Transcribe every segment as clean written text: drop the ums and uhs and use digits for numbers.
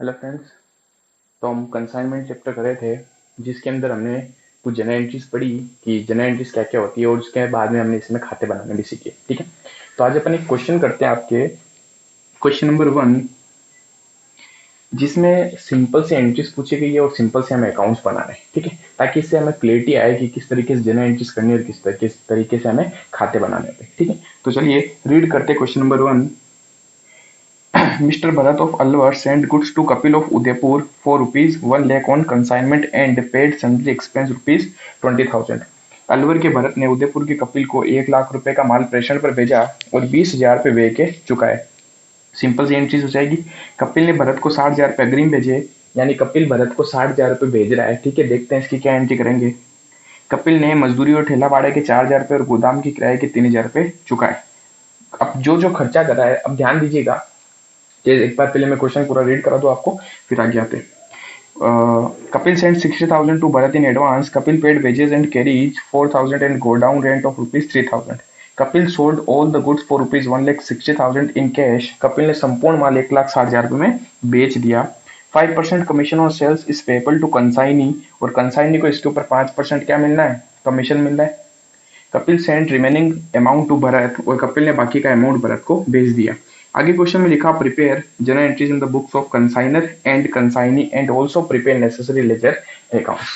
Hello friends. तो हम consignment chapter कर रहे थे, जिसके अंदर हमने कुछ जनरल एंट्रीज पढ़ी कि जनरल एंट्रीज क्या क्या होती है, और उसके बाद में हमने इसमें खाते बनाने भी सीखे। ठीक है, तो आज अपन एक क्वेश्चन करते हैं आपके, क्वेश्चन नंबर 1, जिसमें सिंपल से एंट्रीज पूछी गई है और सिंपल से हमें अकाउंट्स बनाना है। ठीक है, ताकि इससे हमें क्लियरिटी आए कि किस तरीके से जनरल एंट्रीज करनी है और किस तरीके से हमें खाते बनाने हैं। ठीक है, तो चलिए रीड करते हैं question number 1। Mr. Bharat of Alwar sent goods to Kapil of Udaipur for rupees 1 lakh on consignment and paid sundry expense rupees 20,000। Alwar के भरत ने उदयपुर के कपिल को 1 लाख रुपए का माल प्रेषण पर भेजा और 20,000 रुपए वे के चुकाए। सिंपल सी एंट्रीज हो जाएगी। कपिल ने भरत को 60,000 रुपए अग्रिम भेजे, यानी कपिल भरत को 60,000 रुपए भेज रहा है। ठीक है, देखते हैं इसकी क्या एंट्री करेंगे। कपिल ने मजदूरी और ठेला भाड़े के 4,000 रुपए और गोदाम की किराए के 3,000 रुपए चुकाए। अब जो जो खर्चा कर रहा है, अब ध्यान दीजिएगा, एक बार पहले मैं क्वेश्चन पूरा रीड करा दूं आपको, फिर आगे आते। Kapil sent 60,000 to Bharat in advance. Kapil paid wages and carriage 4,000 and go down rent of rupees 3,000। Kapil sold all the goods for rupees 1,60,000 in cash। Kapil ने संपूर्ण माल 1,60,000 रुपए में बेच दिया। 5% commission on sales is payable to consignee, और consignee को इसके ऊपर 5% क्या मिलना है, कमीशन मिल रहा है। Kapil sent remaining amount to Bharat, और कपिल ने बाकी का अमाउंट भरत को भेज दिया। आगे क्वेश्चन में लिखा, prepare journal entries in the books of consignor and consignee and also prepare necessary ledger accounts.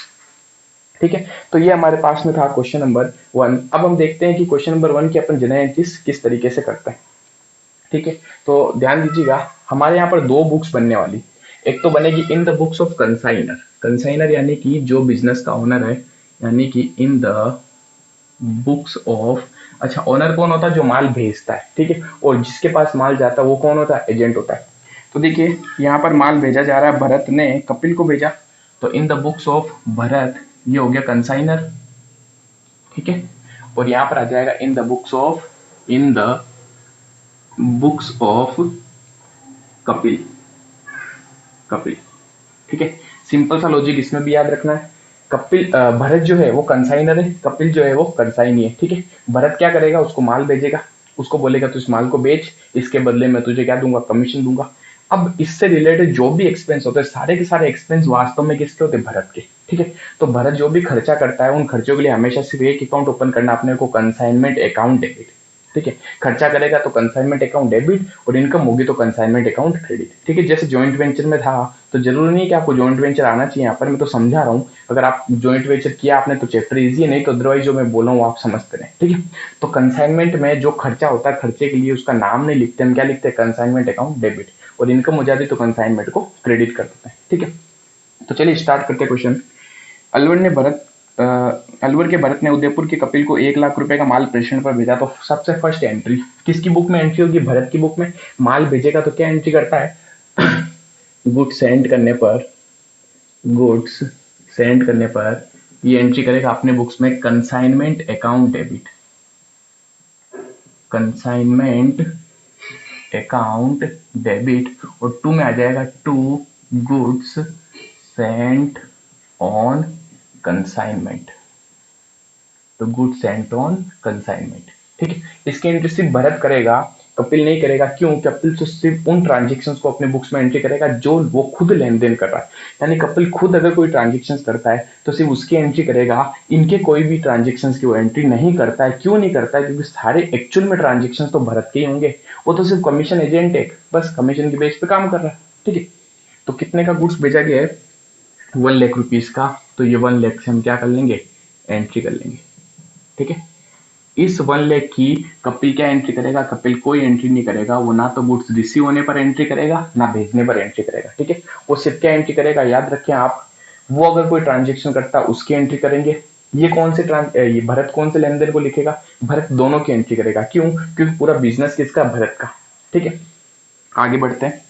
ठीक है, तो ये हमारे पास में था क्वेश्चन नंबर 1। अब हम देखते हैं कि क्वेश्चन नंबर 1 की अपन जनरल एंट्रीज किस तरीके से करते हैं। ठीक है, तो ध्यान दीजिएगा, हमारे यहाँ पर दो बुक्स बनने वाली। एक तो बनेगी in the books of consignor, consignor यानी कि जो बिजनेस का ओनर है, यानी कि इन द बुक्स ऑफ, अच्छा ओनर कौन होता है, जो माल भेजता है। ठीक है, और जिसके पास माल जाता है वो कौन होता है, एजेंट होता है। तो देखिए यहाँ पर माल भेजा जा रहा है, भरत ने कपिल को भेजा, तो इन द बुक्स ऑफ भरत ये हो गया कंसाइनर। ठीक है, और यहाँ पर आ जाएगा इन the books of, in the books of Kapil, Kapil. ठीक है, सिंपल सा लॉजिक इसमें भी याद रखना है। कपिल भरत जो है वो कंसाइनर है, कपिल जो है वो कंसाइनी है। ठीक है, भरत क्या करेगा, उसको माल भेजेगा, उसको बोलेगा तू इस माल को बेच, इसके बदले में तुझे क्या दूंगा, कमीशन दूंगा। अब इससे रिलेटेड जो भी एक्सपेंस होते हैं, सारे के सारे एक्सपेंस वास्तव में किसके होते हैं, भरत के। ठीक है, तो भरत जो भी खर्चा करता है, उन खर्चों के लिए हमेशा सिर्फ एक अकाउंट ओपन करना अपने को, कंसाइनमेंट अकाउंट डेबिट। ठीक है, खर्चा करेगा तो कंसाइनमेंट अकाउंट डेबिट, और इनकम होगी तो कंसाइनमेंट अकाउंट क्रेडिट। ठीक है, जैसे जॉइंट वेंचर में था, तो जरूरी नहीं कि आपको जॉइंट वेंचर आना चाहिए, यहाँ पर मैं तो समझा रहा हूँ। अगर आप जॉइंट वेंचर किया आपने तो चैप्टर इजी है, नहीं तो अदरवाइज जो मैं बोला हूँ आप समझते रहे। ठीक है, तो कंसाइनमेंट में जो खर्चा होता है, खर्चे के लिए उसका नाम नहीं लिखते हम, क्या लिखते हैं, कंसाइनमेंट अकाउंट डेबिट, और इनकम हो जाती तो कंसाइनमेंट को क्रेडिट कर देते हैं। ठीक है, तो चलिए स्टार्ट करते हैं क्वेश्चन। अलवर ने भरत अ, अलवर के भरत ने उदयपुर के कपिल को 1 लाख रुपए का माल प्रेषण पर भेजा। तो सबसे फर्स्ट एंट्री किसकी बुक में एंट्री होगी, भरत की बुक में। माल भेजेगा तो क्या एंट्री करता है, गुड्स सेंड करने पर, गुड्स सेंड करने पर ये एंट्री करेगा अपने बुक्स में, consignment account debit, consignment account debit, और टू में आ जाएगा to goods sent on consignment, तो गुड सेंट ऑन कंसाइनमेंट। ठीक है, इसकी एंट्री सिर्फ भरत करेगा, कपिल नहीं करेगा। क्यों, कपिल तो सिर्फ उन ट्रांजेक्शन्स को अपने बुक्स में एंट्री करेगा जो वो खुद लेन देन कर रहा है, यानी कपिल खुद अगर कोई ट्रांजेक्शन करता है तो सिर्फ उसकी एंट्री करेगा, इनके कोई भी ट्रांजेक्शन की वो एंट्री नहीं करता है। क्यों नहीं करता है, क्योंकि सारे एक्चुअल में ट्रांजेक्शन तो भरत के ही होंगे, वो तो सिर्फ कमीशन एजेंट है, बस कमीशन के बेस पे काम कर रहा है। ठीक है, तो कितने का गुड्स भेजा गया है, 1 लाख रुपीज का, तो ये 1 लाख से हम क्या कर लेंगे, एंट्री कर लेंगे। ठीक है, इस 1 लाख की कपिल क्या एंट्री करेगा, कपिल कोई एंट्री नहीं करेगा, वो ना तो गुड्स रिसीव होने पर एंट्री करेगा ना भेजने पर एंट्री करेगा। ठीक है, वो सिर्फ क्या एंट्री करेगा, याद रखें आप, वो अगर कोई ट्रांजेक्शन करता है उसकी एंट्री करेंगे। ये कौन से ये भरत कौन से लेन देन को लिखेगा, भरत दोनों की एंट्री करेगा। क्यों, क्योंकि पूरा बिजनेस किसका, भरत का। ठीक है, आगे बढ़ते हैं।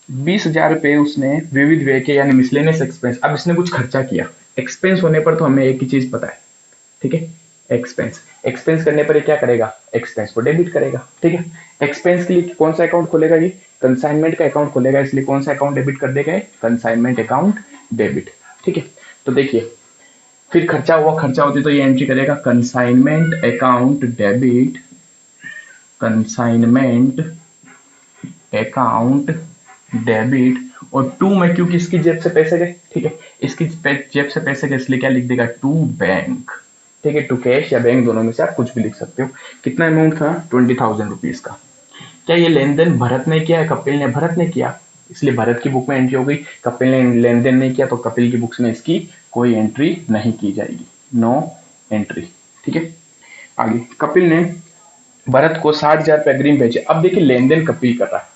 20,000 रुपए उसने विविध व्यय के, यानी मिसलेनियस एक्सपेंस। अब इसने कुछ खर्चा किया, एक्सपेंस होने पर तो हमें एक ही चीज पता है। ठीक है, एक्सपेंस, एक्सपेंस करने पर ये क्या करेगा, एक्सपेंस को डेबिट करेगा। ठीक है, एक्सपेंस के लिए कौन सा अकाउंट खोलेगा, ये कंसाइनमेंट का अकाउंट खोलेगा, इसलिए कौन सा अकाउंट डेबिट कर देगा, कंसाइनमेंट अकाउंट डेबिट। ठीक है, तो देखिए फिर खर्चा हुआ, खर्चा होती तो ये एंट्री करेगा, consignment account debit, consignment account debit, और टू में क्योंकि इसकी जेब से पैसे गए, ठीक है, इसकी जेब से पैसे गए इसलिए क्या लिख देगा, टू बैंक, ठीक है, टू कैश या बैंक दोनों में से आप कुछ भी लिख सकते हो। कितना अमाउंट था, 20,000 रुपीज का। क्या ये लेन देन भरत ने किया है, कपिल ने, भरत ने किया, इसलिए भरत की बुक में एंट्री हो गई। कपिल ने लेन देन नहीं किया तो कपिल की बुक्स में इसकी कोई एंट्री नहीं की जाएगी, नो एंट्री, ठीक है। आगे कपिल ने भरत को 60,000 रुपए अग्रिम भेजे। अब देखिए लेन देन कपिल कर रहा है,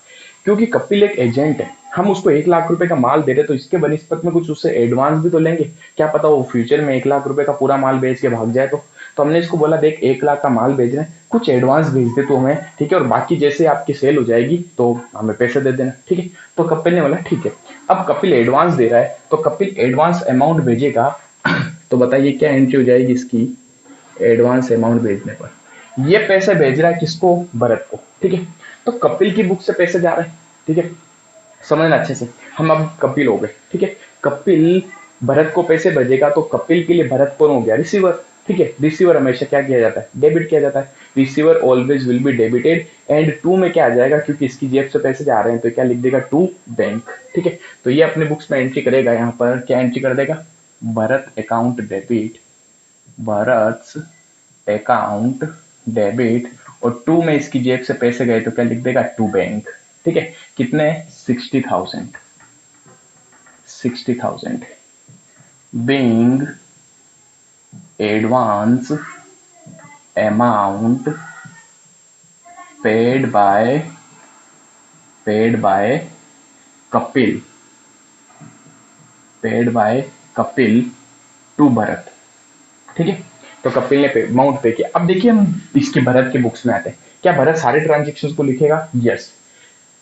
क्योंकि कपिल एक एजेंट है, हम उसको 1 लाख रुपए का माल दे रहे तो इसके बनिस्पत में कुछ उससे एडवांस भी तो लेंगे। क्या पता वो फ्यूचर में 1 लाख रुपए का पूरा माल बेच के भाग जाए तो हमने इसको बोला देख 1 लाख का माल भेज रहे हैं, कुछ एडवांस भेज दे तो हमें, ठीक है, और बाकी जैसे आपकी सेल हो जाएगी तो हमें पैसे दे देना, ठीक है। तो कपिल ने बोला ठीक है। अब कपिल एडवांस दे रहा है तो कपिल एडवांस अमाउंट भेजेगा तो बताइए क्या एंट्री हो जाएगी इसकी, एडवांस अमाउंट भेजने पर। ये पैसे भेज रहा है किसको, भरत को, ठीक है। तो कपिल की बुक से पैसे जा रहे हैं, ठीक है, समझना अच्छे से। हम अब कपिल हो गए, ठीक है। कपिल भरत को पैसे भेजेगा तो कपिल के लिए भरत कौन हो गया, रिसीवर, ठीक है। रिसीवर हमेशा क्या किया जाता है, डेबिट किया जाता है। Receiver always will be debited. And to में क्या आ जाएगा, क्योंकि इसकी जेब से पैसे जा रहे हैं तो क्या लिख देगा, टू बैंक, ठीक है। तो ये अपने बुक्स में एंट्री करेगा, यहाँ पर क्या एंट्री कर देगा, Bharat account debit, Bharat account debit, और टू में इसकी जेब से पैसे गए तो क्या लिख देगा, टू बैंक, ठीक है। कितने, 60,000, 60,000 being advance amount paid by Kapil, paid by Kapil to Bharat, ठीक है। तो कपिल ने अमाउंट पे किया। अब देखिए हम इसके भरत के बुक्स में आते हैं। क्या भरत सारे ट्रांजेक्शन्स को लिखेगा, यस।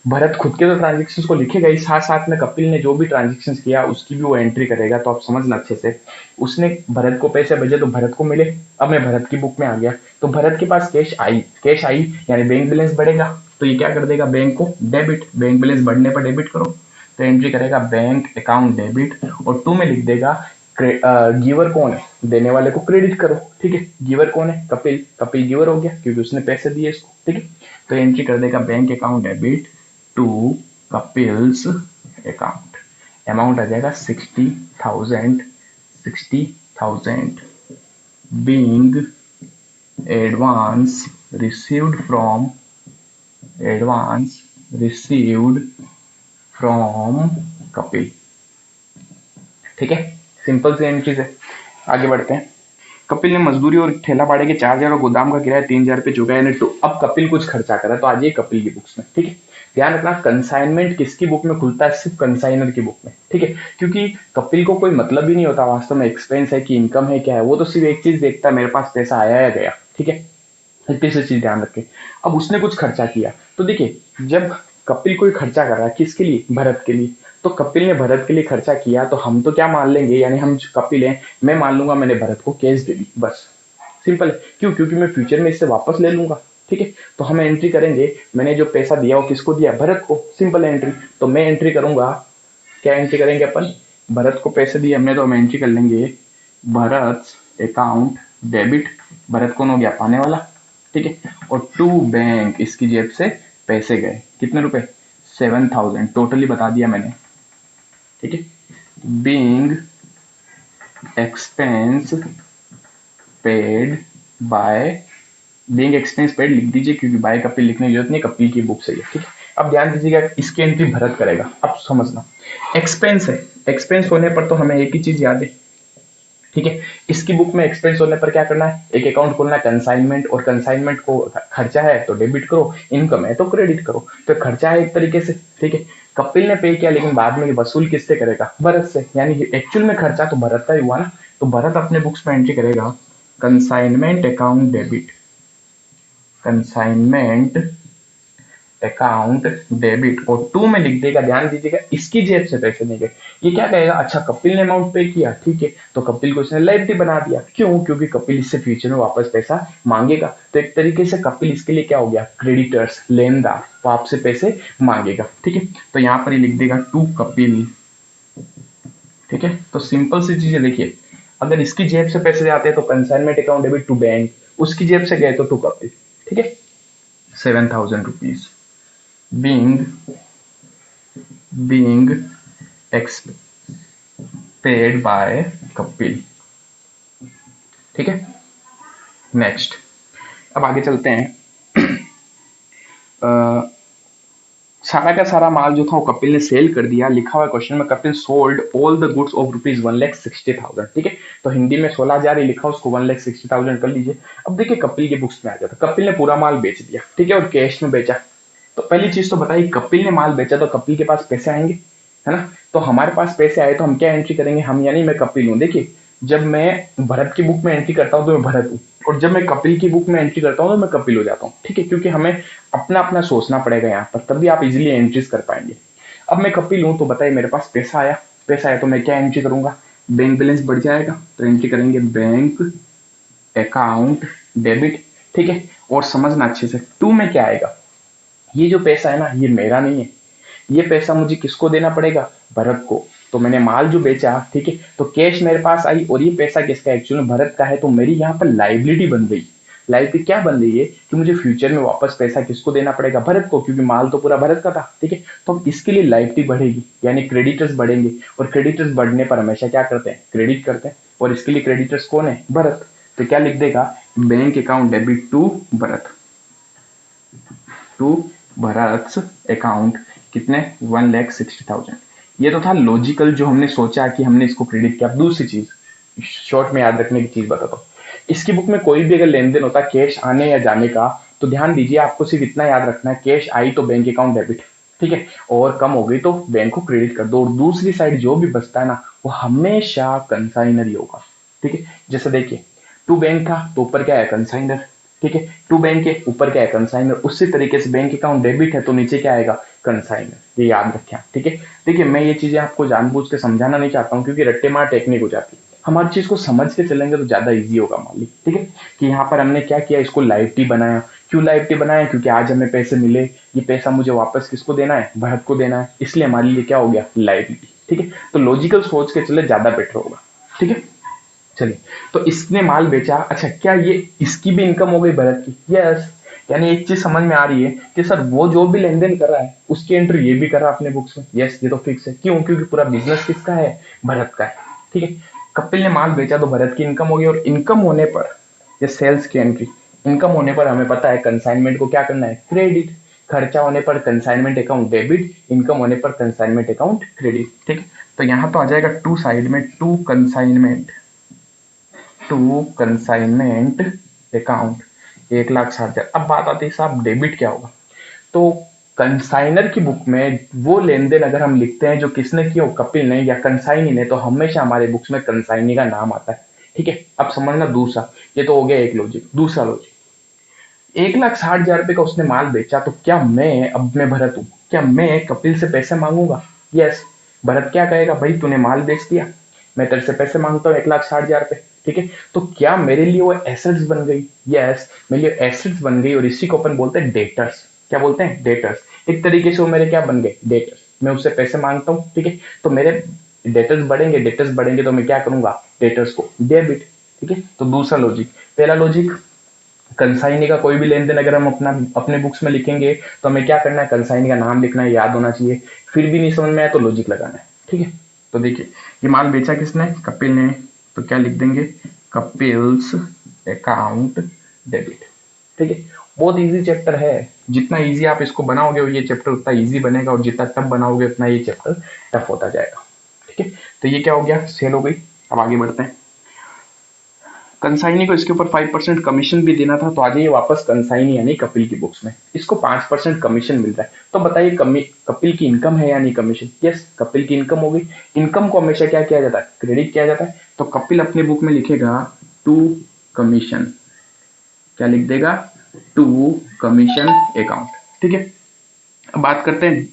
भरत खुद के तो ट्रांजेक्शन्स को लिखेगा ही, साथ साथ में कपिल ने जो भी ट्रांजेक्शन्स किया उसकी भी वो एंट्री करेगा। तो आप समझना अच्छे से, उसने भरत को पैसे भेजे तो भरत को मिले। अब मैं भरत की बुक में आ गया तो भरत के पास कैश आई यानी बैंक बैलेंस बढ़ेगा तो ये क्या कर देगा, बैंक को डेबिट, बैंक बैलेंस बढ़ने पर डेबिट करो तो एंट्री करेगा बैंक अकाउंट डेबिट, और टू में लिख देगा गिवर कौन है, देने वाले को क्रेडिट करो, ठीक है। गिवर कौन है, कपिल, कपिल गिवर हो गया क्योंकि उसने पैसे दिए इसको, ठीक है। तो एंट्री कर देगा bank account debit to Kapil's account. Amount आ जाएगा 60,000, 60,000 being advance received from Kapil, ठीक है। सिंपल सी एंट्रीज है। आगे बढ़ते हैं। कपिल ने मजदूरी और ठेला भाड़े के 4,000 और गोदाम का किराया 3,000 रुपए चुकाया यानी टू। अब कपिल कुछ खर्चा करा तो आज ये कपिल की बुक्स में, ठीक है। ध्यान रखना कंसाइनमेंट किसकी बुक में खुलता है, सिर्फ कंसाइनर की बुक में, ठीक है। क्योंकि कपिल को कोई मतलब ही नहीं होता वास्तव में एक्सपेंस है कि इनकम है क्या है, वो तो सिर्फ एक चीज देखता है मेरे पास पैसा आया या गया, ठीक है। इतनी सी चीज ध्यान रखें। अब उसने कुछ खर्चा किया तो देखिए जब कपिल कोई खर्चा कर रहा है किसके लिए, भरत के लिए, तो कपिल ने भरत के लिए खर्चा किया तो हम तो क्या मान लेंगे, यानी हम जो कपिल हैं मैं मान लूंगा मैंने भरत को कैश दे दी, बस सिंपल है। क्यों, क्योंकि मैं फ्यूचर में इससे वापस ले लूंगा, ठीक है। तो हम एंट्री करेंगे मैंने जो पैसा दिया वो किसको दिया, भरत को, सिंपल एंट्री। तो मैं एंट्री करूंगा, क्या एंट्री करेंगे अपन, भरत को पैसे दिए हमने तो हम एंट्री कर लेंगे भरत अकाउंट डेबिट, भरत कौन हो गया, पाने वाला, ठीक है। और टू बैंक, इसकी जेब से पैसे गए कितने रुपए, 7,000 टोटली बता दिया मैंने, ठीक है। Being expense paid by, being expense paid लिख दीजिए क्योंकि बाय कपिल लिखने की जरूरत नहीं, कपिल की बुक से है, ठीक है। अब ध्यान दीजिएगा इसकी एंट्री भरत करेगा। अब समझना एक्सपेंस है, एक्सपेंस होने पर तो हमें एक ही चीज याद है, ठीक है। इसकी बुक में एक्सपेंस होने पर क्या करना है, एक अकाउंट खोलना है कंसाइनमेंट, और कंसाइनमेंट को खर्चा है तो डेबिट करो, इनकम है तो क्रेडिट करो। तो खर्चा है एक तरीके से, ठीक है। कपिल ने पे किया लेकिन बाद में वसूल किससे करेगा, भरत से, यानी एक्चुअल में खर्चा तो भरत का ही हुआ ना। तो भरत अपने बुक्स में एंट्री करेगा consignment account debit, consignment account debit, और टू में लिख देगा, ध्यान दीजिएगा इसकी जेब से पैसे नहीं गए। ये क्या कहेगा, अच्छा कपिल ने अमाउंट पे किया, ठीक है, तो कपिल को इसने लायबिलिटी बना दिया, क्यों, क्योंकि कपिल इससे फ्यूचर में वापस पैसा मांगेगा। तो एक तरीके से कपिल इसके लिए क्या हो गया, क्रेडिटर्स, लेनदार, वो आपसे पैसे मांगेगा, ठीक है। तो यहाँ पर ही लिख देगा टू कपिल, ठीक है। तो सिंपल सी चीजें देखिए, अगर इसकी जेब से पैसे जाते हैं तो consignment account debit to bank, उसकी जेब से गए तो टू कपिल, ठीक है। 7,000 rupees being being paid by Kapil. ठीक है, नेक्स्ट, अब आगे चलते हैं। अ, सारा का सारा माल जो था वो कपिल ने सेल कर दिया। लिखा हुआ क्वेश्चन में Kapil sold all the goods of ₹1,60,000। ठीक है, तो हिंदी में 16,000 ही लिखा, उसको 1,60,000 कर लीजिए। अब देखिए कपिल के बुक्स में आ जाता, कपिल ने पूरा माल बेच दिया, ठीक है, और कैश में बेचा। तो पहली चीज तो बताइए, कपिल ने माल बेचा तो कपिल के पास पैसे आएंगे, है ना। तो हमारे पास पैसे आए तो हम क्या एंट्री करेंगे, हम यानी मैं कपिल हूं। देखिए, जब मैं भरत की बुक में एंट्री करता हूं तो मैं भरत हूं, और जब मैं कपिल की बुक में एंट्री करता हूं तो मैं कपिल हो जाता हूं। ठीक है, क्योंकि हमें अपना अपना सोचना पड़ेगा यहाँ पर, तभी आप इजिली एंट्रीज कर पाएंगे। अब मैं कपिल हूं तो बताइए मेरे पास पैसा आया, पैसा आया तो मैं क्या एंट्री करूंगा, बैंक बैलेंस बढ़ जाएगा तो एंट्री करेंगे बैंक अकाउंट डेबिट। ठीक है, और समझना अच्छे से, टू में क्या आएगा, ये जो पैसा है ना ये मेरा नहीं है, ये पैसा मुझे किसको देना पड़ेगा, भरत को। तो मैंने माल जो बेचा, ठीक है, तो कैश मेरे पास आई, और ये पैसा किसका है, एक्चुअली भरत का है। तो मेरी यहाँ पर लाइबिलिटी बन गई। लाइबिलिटी क्या बन रही है कि मुझे फ्यूचर में वापस पैसा किसको देना पड़ेगा, भरत को, क्योंकि माल तो पूरा भरत का था। ठीक है, तो अब इसके लिए लाइबिलिटी बढ़ेगी, यानी क्रेडिटर्स बढ़ेंगे, और क्रेडिटर्स बढ़ने पर हमेशा क्या करते हैं, क्रेडिट करते हैं, और इसके लिए क्रेडिटर्स कौन है, भरत। तो क्या लिख देगा, bank account debit to Bharat, to Bharat account, कितने, 1,60,000। ये तो था लॉजिकल, जो हमने सोचा कि हमने इसको क्रेडिट किया। अब दूसरी चीज शॉर्ट में याद रखने की चीज बताता हूँ। इसकी बुक में कोई भी अगर लेन देन होता है कैश आने या जाने का, तो ध्यान दीजिए, आपको सिर्फ इतना याद रखना है, कैश आई तो बैंक अकाउंट डेबिट, ठीक है, और कम हो गई तो बैंक को क्रेडिट कर दो, और दूसरी साइड जो भी बचता है ना वो हमेशा कंसाइनर ही होगा। ठीक है, जैसे देखिए, टू बैंक था तो ऊपर क्या है, कंसाइनर। ठीक है, टू बैंक के ऊपर क्या है, कंसाइनर। उसी तरीके से बैंक अकाउंट डेबिट है तो नीचे क्या आएगा, कंसाइनर। ये याद रखें आप। ठीक है, देखिए मैं ये चीजें आपको जानबूझ के समझाना नहीं चाहता हूँ, क्योंकि रट्टे मार टेक्निक हो जाती है। हम हर चीज को समझ के चलेंगे तो ज्यादा इजी होगा मालिक। ठीक है, कि यहाँ पर हमने क्या किया, इसको लाइबिलिटी बनाया। क्यों लाइबिलिटी बनाया, क्योंकि आज हमें पैसे मिले, ये पैसा मुझे वापस किसको देना है, भरत को देना है, इसलिए हमारे लिए क्या हो गया, लाइबिलिटी। ठीक है, तो लॉजिकल सोच के चले, ज्यादा बेटर होगा। ठीक है, चलिए, तो इसने माल बेचा। अच्छा, क्या ये इसकी भी इनकम हो गई भरत की, यस। यानी एक चीज समझ में आ रही है कि सर वो जो भी लेन देन कर रहा है उसकी एंट्री ये भी कर रहा है अपने बुक्स में, यस, ये तो फिक्स है। क्यों, क्योंकि पूरा बिजनेस किसका है, भरत का है। ठीक है, कपिल ने माल बेचा तो भरत की इनकम हो गई, और इनकम होने पर, ये सेल्स की एंट्री, इनकम होने पर हमें पता है कंसाइनमेंट को क्या करना है, क्रेडिट। खर्चा होने पर कंसाइनमेंट अकाउंट डेबिट, इनकम होने पर कंसाइनमेंट अकाउंट क्रेडिट। ठीक है, तो यहां तो आ जाएगा टू साइड में, to consignment, to consignment account, 1,60,000। अब बात आती है साहब डेबिट क्या होगा। तो कंसाइनर की बुक में वो लेन देन अगर हम लिखते हैं जो किसने किया हो, कपिल ने या कंसाइनी ने, तो हमेशा हमारे बुक्स में कंसाइनी का नाम आता है। ठीक है, अब समझना दूसरा, ये तो हो गया एक लॉजिक। दूसरा लॉजिक, 1,60,000 रुपए का उसने माल बेचा, तो क्या मैं, अब मैं भरत हूं, क्या मैं कपिल से पैसे मांगूंगा, यस। भरत क्या कहेगा, भाई तूने माल बेच दिया, मैं तेरे से पैसे मांगता हूँ 1,60,000 रुपए। ठीक है, तो क्या मेरे लिए वो एसेट्स बन गई, यस, मेरे लिए एसेट्स बन गई, और इसी को अपन बोलते हैं डेटर्स। क्या बोलते हैं, डेटर्स। एक तरीके से वो मेरे क्या बन गए, डेटर्स। मैं उससे पैसे मांगता हूँ, ठीक है, तो मेरे डेटर्स बढ़ेंगे, डेटर्स बढ़ेंगे तो मैं क्या करूंगा, डेटर्स को डेबिट। ठीक है, तो दूसरा लॉजिक। पहला लॉजिक, कंसाइनी का कोई भी लेन देन अगर हम अपना अपने बुक्स में लिखेंगे तो हमें क्या करना है, कंसाइनी का नाम लिखना है, याद होना चाहिए। फिर भी नहीं समझ में आया तो लॉजिक लगाना है। ठीक है, तो देखिए, ये माल बेचा किसने, कपिल ने, तो क्या लिख देंगे, कपिल्स अकाउंट डेबिट। ठीक है, बहुत इजी चैप्टर है। जितना इजी आप इसको बनाओगे ये चैप्टर उतना इजी बनेगा, और जितना टफ बनाओगे उतना ये चैप्टर टफ होता जाएगा। ठीक है, तो ये क्या हो गया, सेल हो गई। अब आगे बढ़ते हैं। कंसाइनी को इसके ऊपर 5% कमीशन भी देना था, तो आ जाइए वापस कंसाइनी यानी कपिल की बुक्स में, इसको 5% कमीशन मिल रहा है। तो बताइए कपिल की इनकम है यानी कमीशन, यस, कपिल की इनकम हो गई। इनकम को हमेशा क्या किया जाता है, क्रेडिट किया जाता है। तो कपिल अपने बुक में लिखेगा टू कमीशन, क्या लिख देगा, टू कमीशन अकाउंट। ठीक है, अब बात करते हैं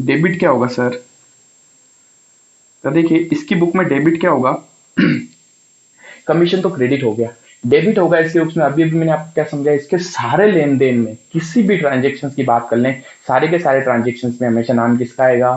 डेबिट क्या होगा सर। तो देखिए इसकी बुक में डेबिट क्या होगा, कमीशन तो क्रेडिट हो गया, डेबिट होगा इसके उसमें। अभी अभी मैंने आपको क्या समझाया, इसके सारे लेन देन में किसी भी ट्रांजेक्शन की बात कर लें, सारे के सारे ट्रांजेक्शन में हमेशा नाम किसका आएगा,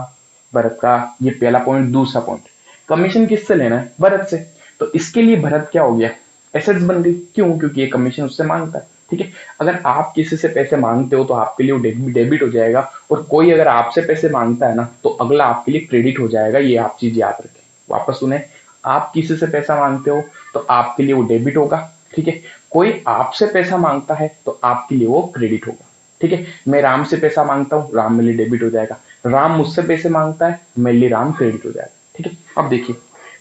भरत का। ये पहला पॉइंट। दूसरा पॉइंट, कमीशन किससे लेना है, भरत से। तो इसके लिए भरत क्या हो गया, एसेट्स बन गई। क्यों, क्योंकि ये कमीशन उससे मांगता है। ठीक है। अगर आप किसी से पैसे मांगते हो तो आपके लिए वो डेबिट हो जाएगा, और कोई अगर आपसे पैसे मांगता है ना तो अगला आपके लिए क्रेडिट हो जाएगा। ये आप चीज याद रखें। वापस सुने, आप किसी से पैसा मांगते हो तो आपके लिए वो डेबिट होगा, ठीक है। कोई आपसे पैसा मांगता है तो आपके लिए वो क्रेडिट होगा, ठीक है। मैं राम से पैसा मांगता हूँ, राम मेरे लिए डेबिट हो जाएगा। राम मुझसे पैसे मांगता है, मेरे लिए राम क्रेडिट हो जाएगा, ठीक है। अब देखिए,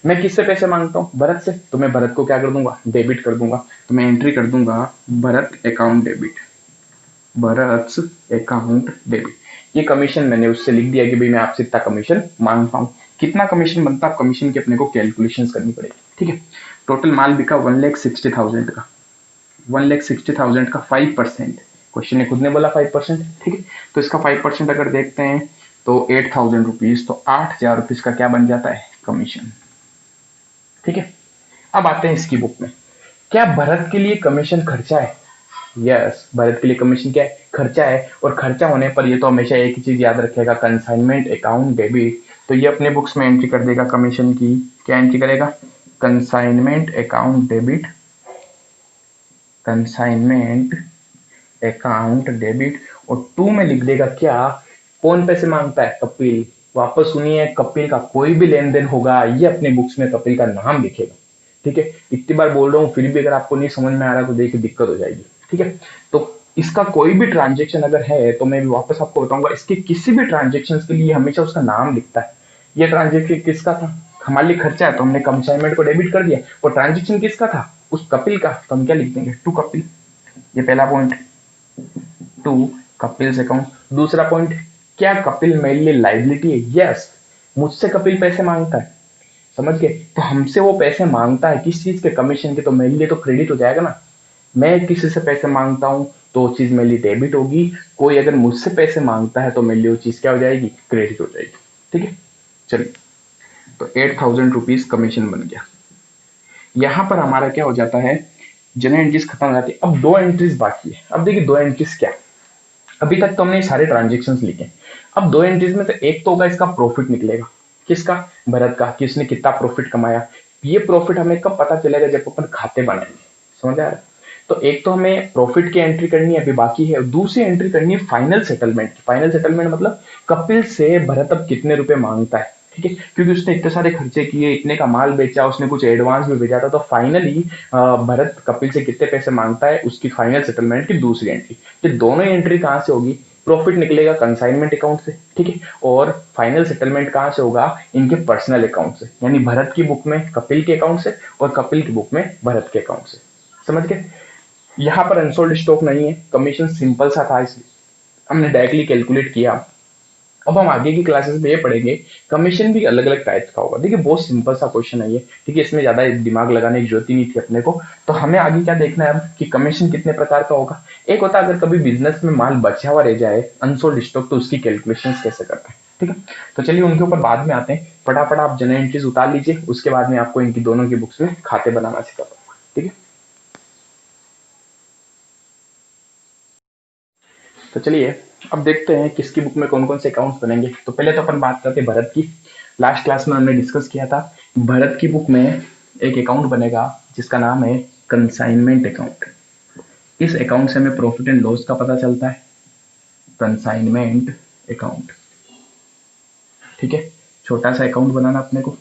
मैं किससे पैसे मांगता हूँ, भरत से, तो मैं भरत को क्या कर दूंगा, डेबिट कर दूंगा। तो मैं एंट्री कर दूंगा Bharat account debit, Bharat account debit. ये कमीशन मैंने उससे लिख दिया कि भाई मैं आपसे इतना कमीशन मांगता हूँ। कितना कमीशन बनता है कमीशन की अपने को कैलकुलेशंस करनी पड़ेगी, ठीक है। टोटल माल बिका 1,60,000 का, 1,60,000 का 5%, क्वेश्चन ने खुद ने बोला 5%, ठीक है। तो इसका 5% अगर देखते हैं तो 8,000 रुपीज, तो 8,000 रुपीज का क्या बन जाता है, कमीशन, ठीक है। अब आते हैं इसकी बुक में, क्या भरत के लिए कमीशन खर्चा है, यस, भरत के लिए कमीशन क्या है, खर्चा है। और खर्चा होने पर ये तो हमेशा एक ही चीज याद रखेगा, कंसाइनमेंट अकाउंट डेबिट। तो ये अपने बुक्स में एंट्री कर देगा कमीशन की, क्या एंट्री करेगा, consignment account debit, consignment account debit. और टू में लिख देगा क्या, कौन पैसे मांगता है, कपिल। वापस सुनिए, कपिल का कोई भी लेन देन होगा ये अपने बुक्स में कपिल का नाम लिखेगा, ठीक है। इतनी बार बोल रहा हूँ फिर भी अगर आपको नहीं समझ में आ रहा तो देखिए दिक्कत हो जाएगी, ठीक है। तो इसका कोई भी ट्रांजेक्शन अगर है तो मैं वापस आपको बताऊंगा, इसके किसी भी ट्रांजेक्शन के लिए हमेशा उसका नाम लिखता है। ये ट्रांजेक्शन किसका था, हमारे लिए खर्चा है तो हमने कंसाइनमेंट को डेबिट कर दिया, और ट्रांजेक्शन किसका था, उस कपिल का, तो हम क्या लिख देंगे, टू कपिल। ये पहला पॉइंट, टू कपिल अकाउंट। दूसरा पॉइंट, क्या कपिल मेरे लिए लाइबिलिटी है, यस, मुझसे कपिल पैसे मांगता है, समझ गए। तो हमसे वो पैसे मांगता है किस चीज के, कमीशन के, तो मेरे लिए तो क्रेडिट हो जाएगा ना। मैं किसी से पैसे मांगता हूं तो वो चीज मेरे लिए डेबिट होगी, कोई अगर मुझसे पैसे मांगता है तो मेरे लिए वो चीज क्या हो जाएगी, क्रेडिट हो जाएगी, ठीक है। चलिए, तो 8,000 रुपीज कमीशन बन गया। यहां पर हमारा क्या हो जाता है, जनरल एंट्रीज खत्म हो जाती है। अब दो एंट्रीज बाकी है। अब देखिए दो एंट्रीज क्या, अभी तक तो हमने सारे ट्रांजेक्शन्स लिखे। अब दो एंट्रीज में तो एक तो होगा इसका प्रॉफिट निकलेगा, किसका, भरत का, कि उसने कितना प्रॉफिट कमाया। ये प्रॉफिट हमें कब पता चलेगा, जब अपन खाते बनाएंगे, समझ आ रहा है। तो एक तो हमें प्रॉफिट की एंट्री करनी है, अभी बाकी है। दूसरी एंट्री करनी है फाइनल सेटलमेंट की। फाइनल सेटलमेंट मतलब कपिल से भरत अब कितने रुपए मांगता है, ठीक है। क्योंकि उसने इतने सारे खर्चे किए, इतने का माल बेचा, उसने कुछ एडवांस भी भेजा था, तो फाइनली भरत कपिल से कितने पैसे मांगता है, उसकी फाइनल सेटलमेंट की दूसरी एंट्री। ये दोनों एंट्री कहां से होगी, प्रॉफिट निकलेगा कंसाइनमेंट अकाउंट से, ठीक है। और फाइनल सेटलमेंट कहां से होगा, इनके पर्सनल अकाउंट से, यानी भरत की बुक में कपिल के अकाउंट से, और कपिल की बुक में भरत के अकाउंट से, समझ गए। यहाँ पर अनसोल्ड स्टॉक नहीं है, कमीशन सिंपल सा था, इसलिए हमने डायरेक्टली कैलकुलेट किया। अब हम आगे की क्लासेस में ये पढ़ेंगे, कमीशन भी अलग अलग टाइप का होगा। देखिए बहुत सिंपल सा क्वेश्चन है ये, ठीक है, इसमें ज्यादा दिमाग लगाने की जरूरत ही नहीं थी अपने को। तो हमें आगे क्या देखना है अब, कि कमीशन कितने प्रकार का होगा। एक होता है अगर कभी बिजनेस में माल बचा हुआ रह जाए, अनसोल्ड स्टॉक, तो उसकी कैलकुलेशन कैसे करते हैं, ठीक है। तो चलिए उनके ऊपर बाद में आते हैं। फटाफट आप जनरल एंट्रीज उतार लीजिए, उसके बाद में आपको इनकी दोनों की बुक्स में खाते बनाना सिखाता हूँ, ठीक है। तो चलिए अब देखते हैं किसकी बुक में कौन कौन से अकाउंट्स बनेंगे। तो पहले तो अपन बात करते हैं भरत की। लास्ट क्लास में हमने डिस्कस किया था, भरत की बुक में एक अकाउंट बनेगा जिसका नाम है कंसाइनमेंट अकाउंट। इस अकाउंट से हमें प्रॉफिट एंड लॉस का पता चलता है, कंसाइनमेंट अकाउंट, ठीक है। छोटा सा अकाउंट बनाना अपने को।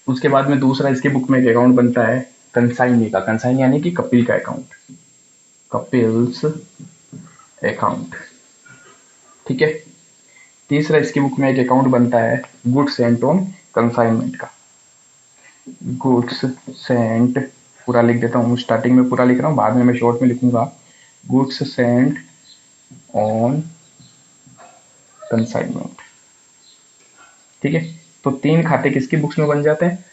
उसके बाद में दूसरा इसके बुक में एक अकाउंट बनता है कंसाइनी का, कंसाइनी यानी कि कपिल का अकाउंट, कपिल्स अकाउंट, ठीक है। तीसरा इसकी बुक में एक अकाउंट बनता है गुड्स सेंट ऑन कंसाइनमेंट का, गुड्स सेंट, पूरा लिख देता हूँ, स्टार्टिंग में पूरा लिख रहा हूँ, बाद में मैं शॉर्ट में लिखूंगा, गुड्स सेंट ऑन कंसाइनमेंट, ठीक है। तो तीन खाते किसकी बुक्स में बन जाते हैं,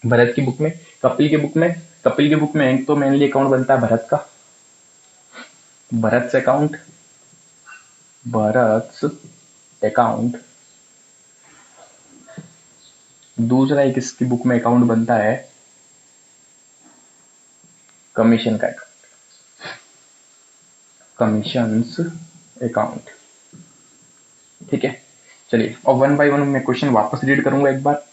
भरत की बुक में, कपिल की बुक में। कपिल की बुक में एक तो मेनली अकाउंट बनता है भरत का, भरत से अकाउंट, भरत अकाउंट। दूसरा एक इसकी बुक में अकाउंट बनता है कमीशन का अकाउंट, कमीशंस अकाउंट, ठीक है। चलिए और वन बाय वन मैं क्वेश्चन वापस रीड करूंगा एक बार।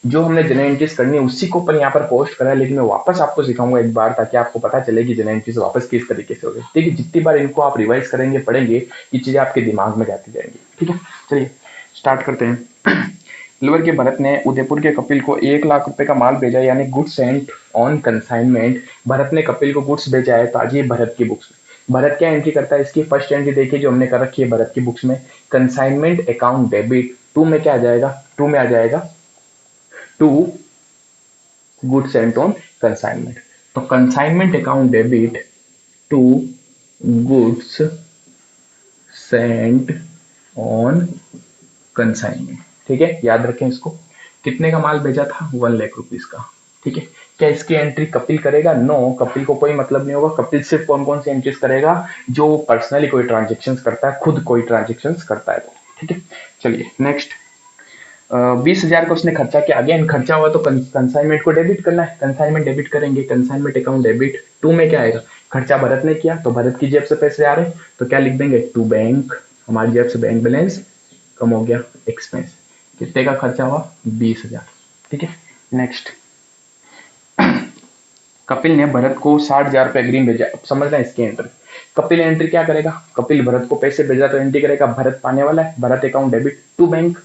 जो हमने जनरल एंट्रीज करनी है उसी को ऊपर यहाँ पर पोस्ट करा है, लेकिन मैं वापस आपको सिखाऊंगा एक बार ताकि आपको पता चले कि जनरल एंट्रीज वापस किस तरीके से होगी। ठीक है, जितनी बार इनको आप रिवाइज करेंगे पढ़ेंगे ये चीजें आपके दिमाग में जाती जाएंगी। ठीक है, चलिए स्टार्ट करते हैं। अलवर के भरत ने उदयपुर के कपिल को 1 लाख रुपए का माल भेजा, यानी goods sent on consignment. Bharat ने कपिल को गुड्स भेजा है, तो आज ये भरत की बुक्स में भरत क्या एंट्री करता है, इसकी फर्स्ट एंट्री देखिए जो हमने कर रखी है भरत की बुक्स में, कंसाइनमेंट अकाउंट डेबिट। टू में क्या आ जाएगा, टू में आ जाएगा to goods sent on consignment. तो consignment account debit to goods sent on consignment. ठीक है, याद रखें इसको। कितने का माल भेजा था, 1 लाख रुपीज का। ठीक है, क्या इसकी एंट्री कपिल करेगा, नो, कपिल को कोई मतलब नहीं होगा। कपिल सिर्फ कौन कौन सी एंट्रीज करेगा, जो पर्सनली कोई ट्रांजेक्शन करता है, खुद कोई ट्रांजेक्शन करता है। तो ठीक है, चलिए नेक्स्ट। 20,000 का उसने खर्चा किया, अगेन खर्चा हुआ तो कंसाइनमेंट को डेबिट करना है, कंसाइनमेंट डेबिट करेंगे, कंसाइनमेंट अकाउंट डेबिट। टू में क्या आएगा, खर्चा भरत ने किया तो भरत की जेब से पैसे आ रहे, तो क्या लिख देंगे, टू बैंक, हमारी जेब से बैंक बैलेंस कम हो गया, एक्सपेंस। कितने का खर्चा हुआ, 20,000। ठीक है, नेक्स्ट। कपिल ने भरत को 60,000 रुपए अग्रिम भेजा। अब समझना इसकी एंट्री। कपिल एंट्री क्या करेगा, कपिल भरत को पैसे भेजा तो एंट्री करेगा, भरत पाने वाला है, Bharat account debit to bank.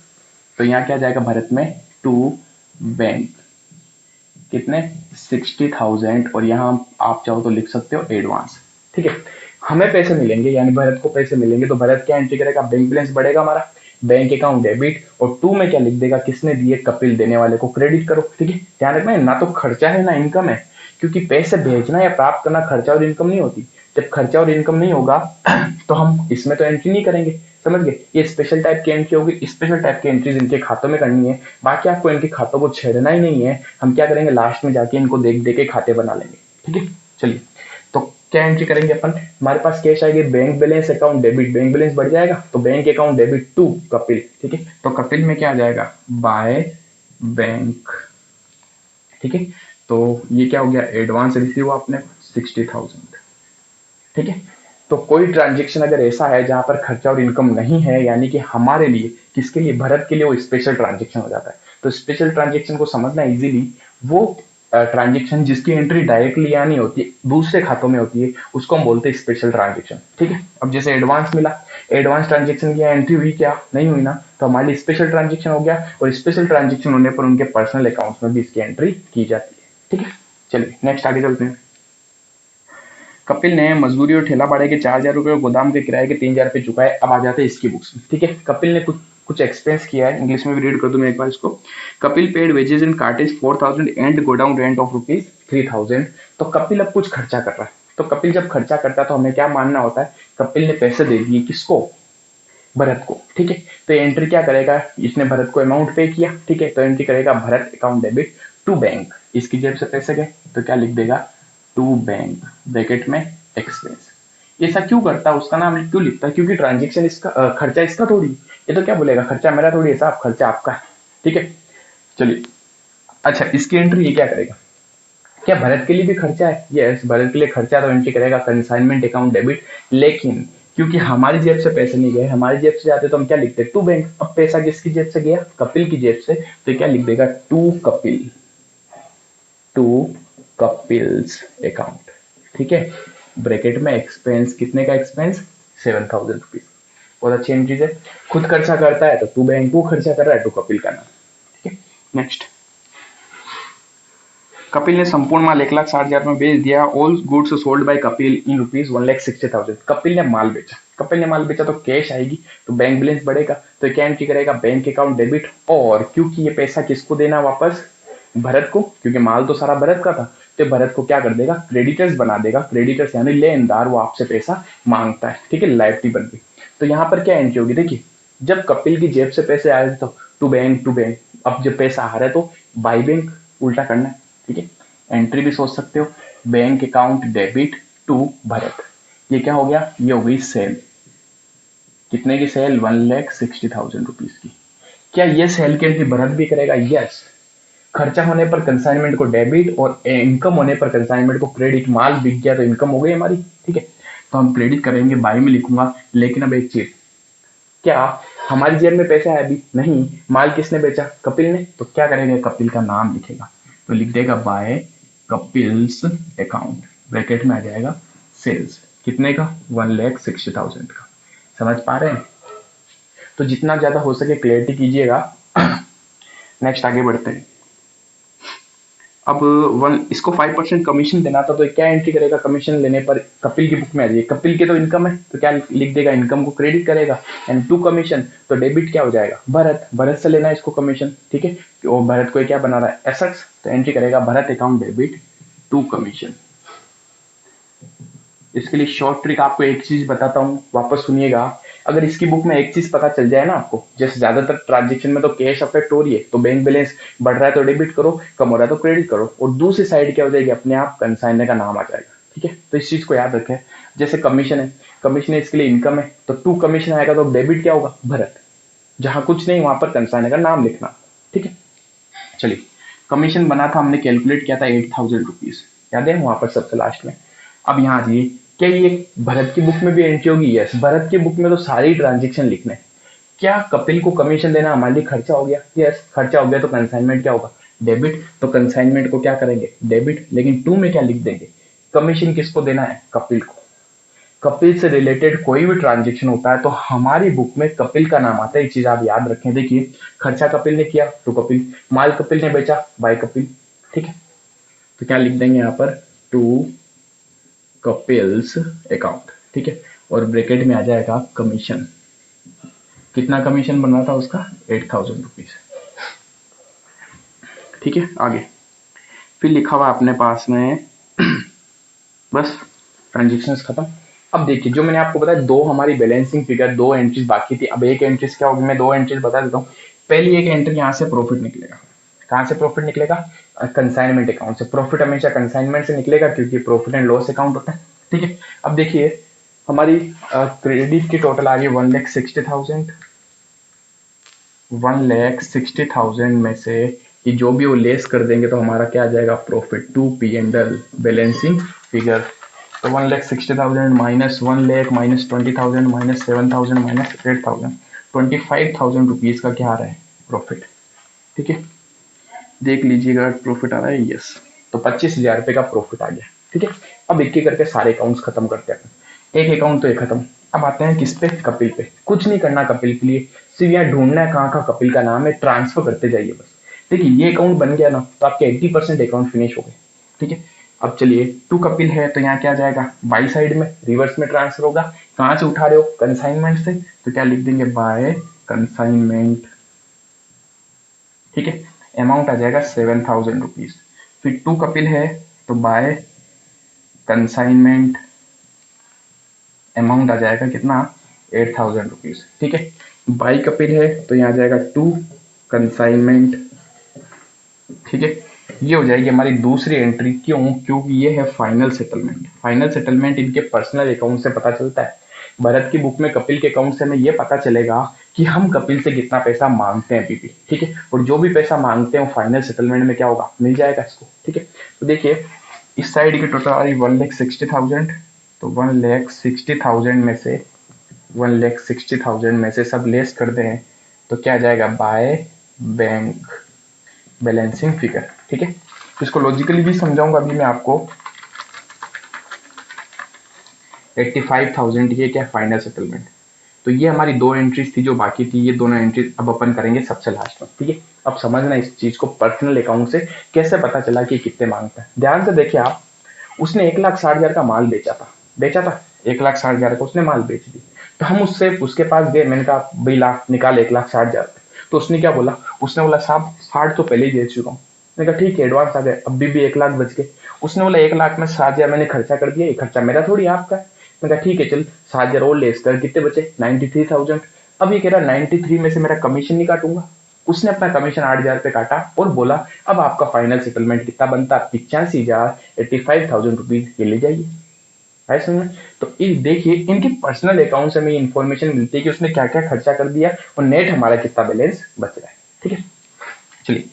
तो यहाँ क्या जाएगा भरत में, टू बैंक, कितने, 60,000, और यहाँ आप चाहो तो लिख सकते हो एडवांस। ठीक है, हमें पैसे मिलेंगे यानी भरत को पैसे मिलेंगे, तो भरत क्या एंट्री करेगा, बैंक बैलेंस बढ़ेगा हमारा, बैंक अकाउंट डेबिट, और टू में क्या लिख देगा, किसने दिए, कपिल, देने वाले को क्रेडिट करो। ठीक है, ध्यान रखना ना तो खर्चा है ना इनकम है, क्योंकि पैसे भेजना या प्राप्त करना खर्चा और इनकम नहीं होती। जब खर्चा और इनकम नहीं होगा तो हम इसमें तो एंट्री नहीं करेंगे, समझ गए। ये स्पेशल टाइप की एंट्री होगी, स्पेशल टाइप की एंट्रीज इनके खातों में करनी है, बाकी आपको इनके खातों को छेड़ना ही नहीं है। हम क्या करेंगे, लास्ट में जाके इनको देख देख के खाते बना लेंगे। ठीक है, चलिए तो क्या एंट्री करेंगे अपन, हमारे पास कैश आएगी, bank balance account debit, bank balance बढ़ जाएगा तो bank account debit to Kapil. ठीक है, तो कपिल में क्या आ जाएगा, बाय बैंक। ठीक है, तो ये क्या हो गया, एडवांस रिसीव आपने 60,000। ठीक है, तो कोई ट्रांजेक्शन अगर ऐसा है जहां पर खर्चा और इनकम नहीं है, यानी कि हमारे लिए, किसके लिए, भरत के लिए, वो स्पेशल ट्रांजेक्शन हो जाता है। तो स्पेशल ट्रांजेक्शन को समझना इजीली, वो ट्रांजेक्शन जिसकी एंट्री डायरेक्टली यहाँ नहीं होती, दूसरे खातों में होती है, उसको हम बोलते हैं स्पेशल ट्रांजेक्शन। ठीक है, अब जैसे एडवांस मिला, एडवांस ट्रांजेक्शन की एंट्री हुई क्या, नहीं हुई ना, तो हमारे लिए स्पेशल ट्रांजेक्शन हो गया, और स्पेशल ट्रांजेक्शन होने पर उनके पर्सनल अकाउंट्स में भी इसकी एंट्री की जाती है। ठीक है, चलिए नेक्स्ट आगे चलते हैं। कपिल ने मजदूरी और ठेला भाड़े के 4,000 रुपए और गोदाम के किराए के 3,000 रुपए चुकाए। अब आ जाते हैं इसकी बुक्स में। ठीक है, कपिल ने कुछ कुछ एक्सपेंस किया है, इंग्लिश में भी रीड कर दूं मैं एक बार इसको। Kapil paid wages in cartage 4,000 and godown rent of rupees 3,000। तो कपिल अब कुछ खर्चा कर रहा है, तो कपिल जब खर्चा करता है तो हमें क्या मानना होता है, कपिल ने पैसे दे दिए किसको, भरत को। ठीक है, तो एंट्री क्या करेगा, इसने भरत को अमाउंट पे किया। ठीक है, तो एंट्री करेगा Bharat account debit to bank, इसकी जेब से पैसे गए तो क्या लिख देगा, टू बैंक ब्रैकेट में एक्सपेंस। ऐसा क्यों करता है, उसका नाम क्यों लिखता है, क्योंकि ट्रांजेक्शन इसका खर्चा इसका थोड़ी, ये तो क्या बोलेगा, खर्चा मेरा थोड़ी है साहब, खर्चा आपका है। ठीक है, चलिए अच्छा इसकी एंट्री ये क्या करेगा, क्या भरत के लिए भी खर्चा है, यस भरत के लिए खर्चा, तो एंट्री करेगा कंसाइनमेंट अकाउंट डेबिट। लेकिन क्योंकि हमारी जेब से पैसे नहीं गए, हमारी जेब से जाते तो हम क्या लिखते, टू बैंक। अब पैसा किसकी जेब से गया, कपिल की जेब से, तो क्या लिख देगा, to Kapil, to Kapil's account. ठीक है, ब्रैकेट में एक्सपेंस, कितने का एक्सपेंस, 7,000 रुपीज। बहुत अच्छी एंट्रीज है, खुद खर्चा करता है तो टू बैंक, टू खर्चा कर रहा है टू कपिल का नाम। ठीक है, नेक्स्ट। कपिल ने संपूर्ण माल 1,60,000 में बेच दिया। All goods sold by Kapil in rupees 1,60,000। Kapil ने माल बेचा, कपिल ने माल बेचा तो कैश आएगी, तो बैंक बैलेंस बढ़ेगा, तो क्या एंट्री करेगा, बैंक अकाउंट डेबिट। और क्योंकि ये पैसा किसको देना वापस, भरत को, क्योंकि माल तो सारा भरत का था, तो भरत को क्या कर देगा, क्रेडिटर्स बना देगा। क्रेडिटर्स यानी लेनदार, वो आपसे पैसा मांगता है। ठीक है, लायबिलिटी बन गई। तो यहाँ पर क्या एंट्री होगी, देखिए जब कपिल की जेब से पैसे आए थे तो टू बैंक, टू बैंक। अब जब पैसा आ रहा है तो बाई बैंक, उल्टा करना है। ठीक है, एंट्री भी सोच सकते हो, bank account debit to Bharat. ये क्या हो गया, ये हो गई सेल। कितने की सेल, 1,60,000 रुपीज की। क्या ये सेल की एंट्री भरत भी करेगा, यस। खर्चा होने पर कंसाइनमेंट को डेबिट और इनकम होने पर कंसाइनमेंट को क्रेडिट। माल बिक गया तो इनकम हो गई हमारी। ठीक है, तो हम क्रेडिट करेंगे, बाई में लिखूंगा। लेकिन अब एक चीज, क्या हमारी जेब में पैसा है अभी नहीं, माल किसने बेचा, कपिल ने, तो क्या करेगा, कपिल का नाम लिखेगा, तो लिख देगा बाय कपिल्स अकाउंट, ब्रैकेट में आ जाएगा सेल्स, कितने का, 1,60,000 का। समझ पा रहे हैं? तो जितना ज्यादा हो सके क्लियरिटी कीजिएगा। नेक्स्ट आगे बढ़ते हैं। अब वन इसको 5% कमीशन देना था, तो क्या एंट्री करेगा, कमीशन लेने पर कपिल की बुक में आ जाएगी, कपिल के तो इनकम है तो क्या लिख देगा, इनकम को क्रेडिट करेगा, एंड टू कमीशन, तो डेबिट क्या हो जाएगा, भरत, भरत से लेना है इसको कमीशन, ठीक है, वो भरत को क्या बना रहा है, एसेट्स, तो एंट्री करेगा Bharat account debit to commission. इसके लिए शॉर्ट ट्रिक आपको एक चीज बताता हूँ, वापस सुनिएगा। अगर इसकी बुक में एक चीज पता चल जाए ना आपको, जैसे ज्यादातर ट्रांजेक्शन में तो कैश अफेक्ट हो रही है, तो बैंक बैलेंस बढ़ रहा है तो डेबिट करो, कम हो रहा है तो क्रेडिट करो, और दूसरी साइड क्या हो जाएगी, अपने आप कंसाइनर का नाम आ जाएगा, ठीक है। तो इस चीज को याद रखें। जैसे कमीशन है, कमीशन इसके लिए इनकम है, तो टू कमीशन आएगा तो डेबिट क्या होगा, भरत, जहां कुछ नहीं वहां पर कंसाइनर का नाम लिखना, ठीक है। चलिए, कमीशन बना था, हमने कैलकुलेट किया था 8,000 रुपीज, याद है वहां पर सबसे लास्ट में। अब यहाँ आ जाइए, क्या ये भरत की बुक में भी एंट्री होगी, यस, भरत की बुक में तो सारी ट्रांजेक्शन लिखने। क्या कपिल को कमीशन देना हमारे लिए खर्चा हो गया, यस खर्चा हो गया, तो कंसाइनमेंट क्या होगा, डेबिट, तो कंसाइनमेंट को क्या करेंगे, डेबिट, लेकिन टू में क्या लिख देंगे, कमीशन किसको देना है, कपिल को। कपिल से रिलेटेड कोई भी ट्रांजेक्शन होता है तो हमारी बुक में कपिल का नाम आता है, ये चीज आप याद रखें। देखिए, खर्चा कपिल ने किया तो कपिल, माल कपिल ने बेचा बाय कपिल, ठीक है, तो क्या लिख देंगे यहाँ पर, टू कपिल्स अकाउंट, ठीक है, और ब्रैकेट में आ जाएगा कमीशन, कितना कमीशन बन रहा था उसका, 8,000 रुपीज, ठीक है। आगे फिर लिखा हुआ अपने पास में बस ट्रांजेक्शन खत्म। अब देखिए, जो मैंने आपको बताया, दो हमारी बैलेंसिंग फिगर, दो एंट्रीज बाकी थी, अब एक एंट्रीज क्या होगी, मैं दो एंट्रीज बता देता हूँ। पहली एक एंट्री यहाँ से प्रॉफिट निकलेगा, कहाँ से प्रॉफिट निकलेगा, कंसाइनमेंट अकाउंट से। प्रॉफिट हमेशा कंसाइनमेंट से निकलेगा क्योंकि प्रॉफिट एंड लॉस अकाउंट होता है, ठीक है। अब देखिए, हमारी क्रेडिट की टोटल आ गई 1,60,000, 1,60,000 में से कि जो भी वो लेस कर देंगे तो हमारा क्या आ जाएगा, profit to P and L balancing figure. तो 1,60,000 minus 1,00,000 minus 20,000 minus 7,000 minus 8,000, 25,000 rupees का क्या आ रहा है, प्रॉफिट, ठीक है। देख लीजिएगा प्रॉफिट आ रहा है, यस, तो 25,000 रुपए का प्रॉफिट आ गया, ठीक है। अब एक एक करके सारे अकाउंट्स खत्म करते हैं, एक अकाउंट तो ये खत्म। अब आते हैं किस पे, कपिल पे। कुछ नहीं करना कपिल के लिए, सिर्फ यहाँ ढूंढना है कहाँ का कपिल का नाम है, ट्रांसफर करते जाइए बस। देखिए, ये अकाउंट बन गया ना, तो आपके 80% अकाउंट फिनिश हो गए, ठीक है। अब चलिए, टू कपिल है तो यहाँ क्या जाएगा, बाई साइड में रिवर्स में ट्रांसफर होगा, कहाँ से उठा रहे हो, कंसाइनमेंट से, तो क्या लिख देंगे, बाय कंसाइनमेंट, ठीक है, अमाउंट आ जाएगा 7,000 रुपीज। फिर टू कपिल है तो बाय कंसाइनमेंट अमाउंट आ जाएगा कितना, 8,000 रुपीज, ठीक है। बाई कपिल है तो यहाँ आ जाएगा टू कंसाइनमेंट, ठीक है। ये हो जाएगी हमारी दूसरी एंट्री, क्यों, क्योंकि ये है फाइनल सेटलमेंट। फाइनल सेटलमेंट इनके पर्सनल अकाउंट से पता चलता है। भरत की बुक में कपिल के अकाउंट से हमें ये पता चलेगा कि हम कपिल से कितना पैसा मांगते हैं पीपी, ठीक है, और जो भी पैसा मांगते हैं वो फाइनल सेटलमेंट में क्या होगा, मिल जाएगा इसको, ठीक है। तो देखिए, इस साइड की टोटल आ रही 1,60,000, तो 1,60,000 में से 1,60,000 में से सब लेस कर दें तो क्या जाएगा, बाय बैंक बैलेंसिंग फिगर, ठीक है। इसको लॉजिकली भी समझाऊंगा अभी मैं आपको। 85,000 ये क्या, फाइनल सेटलमेंट। तो ये हमारी दो एंट्रीज थी जो बाकी थी, ये दोनों एंट्रीज अब अपन करेंगे सबसे लास्ट में, ठीक है। अब समझना इस चीज को, पर्सनल अकाउंट से कैसे पता चला कि कितने मांगता है। ध्यान से देखिए आप, उसने 1,60,000 का माल बेचा था 1,60,000 का उसने माल बेच दी। तो हम उससे उसके पास गए, मैंने कहा भाई ला निकाल 1,60,000, तो उसने क्या बोला, उसने बोला साहब 60 तो पहले ही दे चुका हूँ। मैंने कहा ठीक है, एडवांस आ गए, अभी भी 1 लाख बच गए। उसने बोला 1 लाख में 60,000 मैंने खर्चा कर दिया, ये खर्चा मेरा थोड़ी आपका है। मैंने कहा ठीक है चल, 60,000 और लेस कर, कितने बचे, 93,000। अब ये कह रहा 93 में से मेरा कमीशन नहीं काटूंगा। उसने अपना कमीशन 8,000 पे काटा और बोला अब आपका फाइनल सेटलमेंट कितना बनता, 85,000, 85,000 रुपीज, ये ले जाइए। है समझ। तो देखिए, इनके पर्सनल अकाउंट से हमें इंफॉर्मेशन मिलती है कि उसने क्या क्या खर्चा कर दिया और नेट हमारा कितना बैलेंस बच रहा है, ठीक है। चलिए,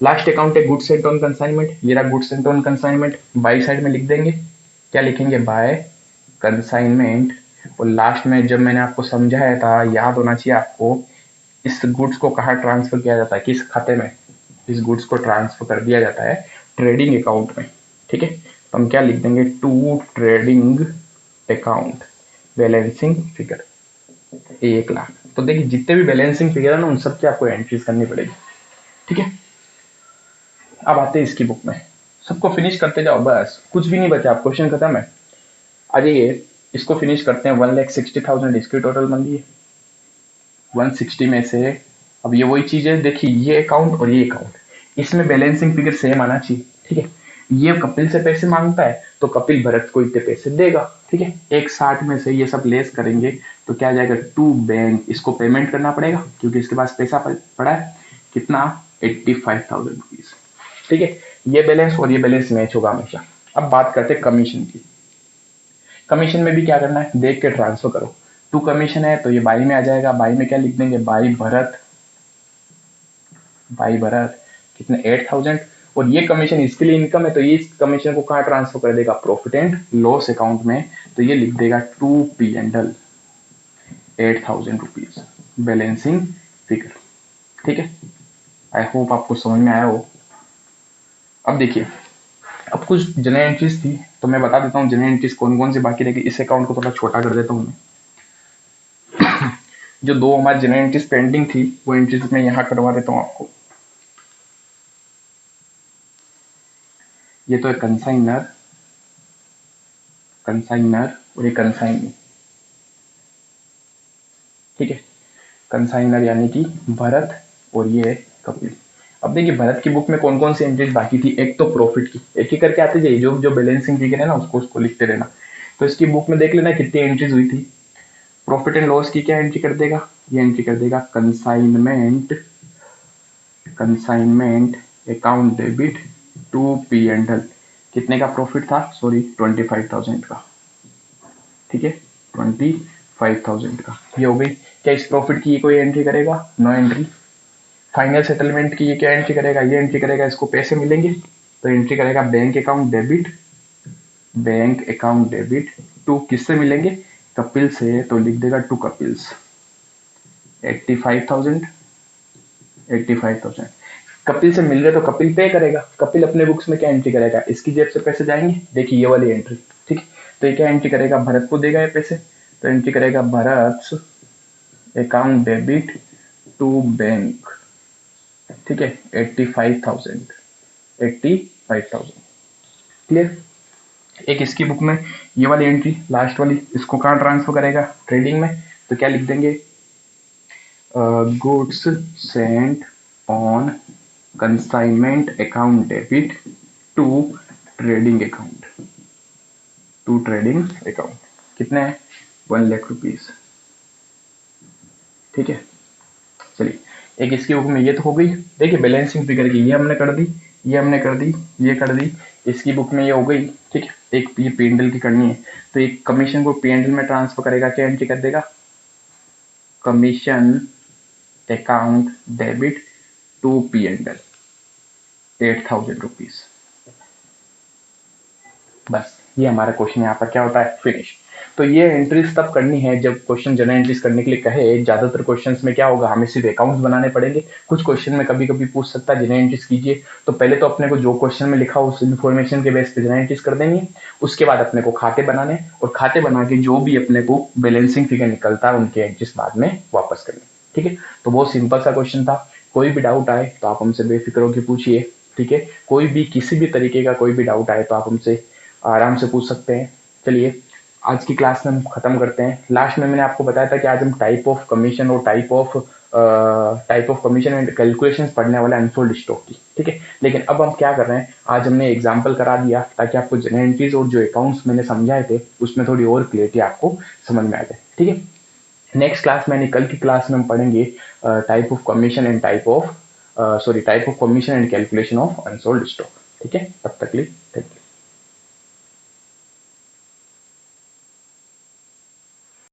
लास्ट अकाउंट है गुड्स एंड ऑन कंसाइनमेंट। ये रहा goods and on consignment, by side में लिख देंगे, क्या लिखेंगे, बाय कंसाइनमेंट। और लास्ट में जब मैंने आपको समझाया था, याद होना चाहिए आपको इस गुड्स को कहाँ ट्रांसफर किया जाता है, किस खाते में, इस गुड्स को ट्रांसफर कर दिया जाता है ट्रेडिंग अकाउंट में। ठीक है, तो हम क्या लिख देंगे, to trading account balancing figure 1 lakh. तो देखिए जितने भी बैलेंसिंग फिगर है ना उन सबकी आपको एंट्रीज करनी पड़ेगी। ठीक है, अब आते हैं इसकी बुक में, सबको फिनिश करते जाओ, बस कुछ भी नहीं बचा, आप क्वेश्चन खत्म है। आ जाइए इसको फिनिश करते हैं। 1,60,000 इसकी टोटल बन गई। 160 में से अब ये वही चीज है, देखिए ये अकाउंट और ये अकाउंट, इसमें बैलेंसिंग फिगर सेम आना चाहिए। ठीक है, ये कपिल से पैसे मांगता है तो कपिल भरत को इतने पैसे देगा। ठीक है, 160 में से ये सब लेस करेंगे तो क्या जाएगा, टू बैंक, इसको पेमेंट करना पड़ेगा क्योंकि इसके पास पैसा पड़ा है कितना, 85,000 रुपीज। ठीक है, ये बैलेंस और ये बैलेंस मैच होगा हमेशा। अब बात करते हैं कमीशन की। कमीशन में भी क्या करना है, देख के ट्रांसफर करो। टू कमीशन है तो ये बाई में आ जाएगा, बाई में क्या लिख देंगे, बाई भरत, बाई भरत कितने 8,000। और ये कमीशन इसके लिए इनकम है तो ये इस कमीशन को कहाँ ट्रांसफर कर देगा, प्रॉफिट एंड लॉस अकाउंट में। तो ये लिख देगा to P and L 8,000 rupees balancing figure. ठीक है, आई होप आपको समझ में आया हो। अब देखिए, अब कुछ जनरल एंट्रीज थी तो मैं बता देता हूँ जनरल एंट्रीज कौन कौन सी बाकी रहेगी। इस अकाउंट को थोड़ा छोटा कर देता हूँ मैं। जो दो हमारी जनरल एंट्रीज पेंडिंग थी वो एंट्रीज मैं यहाँ करवा देता हूँ आपको। ये तो है कंसाइनर, कंसाइनर और ये कंसाइनी। ठीक है, कंसाइनर यानी कि भरत और ये कपिल। अब देखिए भरत की बुक में कौन कौन सी एंट्रीज बाकी थी, एक तो प्रॉफिट की, एक एक करके आते जाइए, जो जो बैलेंसिंग फिगर है ना उसको उसको लिखते रहना। तो इसकी बुक में देख लेना कितनी एंट्रीज हुई थी। प्रॉफिट एंड लॉस की क्या एंट्री कर देगा, ये एंट्री कर देगा consignment, consignment account debit to P and L. कितने का प्रॉफिट था, सॉरी 25,000 का। ठीक है, 25,000 का ये हो गई। क्या इस प्रॉफिट की कोई एंट्री करेगा, नो एंट्री। फाइनल सेटलमेंट की ये क्या एंट्री करेगा, ये एंट्री करेगा इसको पैसे मिलेंगे तो एंट्री करेगा bank account debit, bank account debit to किससे मिलेंगे, कपिल से, तो लिख देगा टू कपिल्स 85,000, 85,000। कपिल से मिल रहे तो कपिल पे करेगा, कपिल अपने बुक्स में क्या एंट्री करेगा, इसकी जेब से पैसे जाएंगे, देखिए ये वाली एंट्री। ठीक है, तो ये क्या एंट्री करेगा, भरत को देगा ये पैसे, तो एंट्री करेगा Bharat account debit to bank. ठीक है, 85,000, 85,000 क्लियर। एक इसकी बुक में ये वाली एंट्री लास्ट वाली, इसको कहाँ ट्रांसफर करेगा, ट्रेडिंग में, तो क्या लिख देंगे, goods sent on consignment account debit to trading account, to trading account कितने हैं, 1,00,000 रुपीज। ठीक है, चलिए एक इसकी बुक में ये तो हो गई। देखिए बैलेंसिंग फिगर की ये हमने कर दी, ये हमने कर दी, ये कर दी, इसकी बुक में ये हो गई। ठीक है, एक ये पीएनएल की करनी है तो एक कमीशन को पीएनएल में ट्रांसफर करेगा, क्या एंट्री कर देगा, commission account debit to PNL 8,000 rupees. बस ये हमारा क्वेश्चन यहाँ पर क्या होता है, फिनिश। तो ये एंट्रीज तब करनी है जब क्वेश्चन जनरल एंट्रीज करने के लिए कहे। ज्यादातर क्वेश्चंस में क्या होगा, हमें सिर्फ अकाउंट्स बनाने पड़ेंगे। कुछ क्वेश्चन में कभी कभी पूछ सकता है जनरल एंट्रीज कीजिए, तो पहले तो अपने को जो क्वेश्चन में लिखा उस इन्फॉर्मेशन के बेस पे जनरल एंट्रीज कर देंगे। उसके बाद अपने को खाते बनाने, और खाते बना के जो भी अपने को बैलेंसिंग फिगर निकलता है उनके एंट्रीज बाद में वापस करने। ठीक है, तो बहुत सिंपल सा क्वेश्चन था। कोई भी डाउट आए तो आप हमसे बेफिक्र होकर पूछिए। ठीक है, कोई भी किसी भी तरीके का कोई भी डाउट आए तो आप हमसे आराम से पूछ सकते हैं। चलिए आज की क्लास में हम खत्म करते हैं। लास्ट में मैंने आपको बताया था कि आज हम टाइप ऑफ कमीशन और type of commission and calculations पढ़ने वाले अनसोल्ड स्टॉक की। ठीक है, लेकिन अब हम क्या कर रहे हैं, आज हमने एग्जांपल करा दिया ताकि आपको जनरल एंट्रीज और जो अकाउंट्स मैंने समझाए थे उसमें थोड़ी और क्लियरिटी आपको समझ में आ जाए। ठीक है, नेक्स्ट क्लास में कल की क्लास में हम पढ़ेंगे type of commission and type of commission and calculation of unsold stock. ठीक है, तब तक के लिए थैंक यू।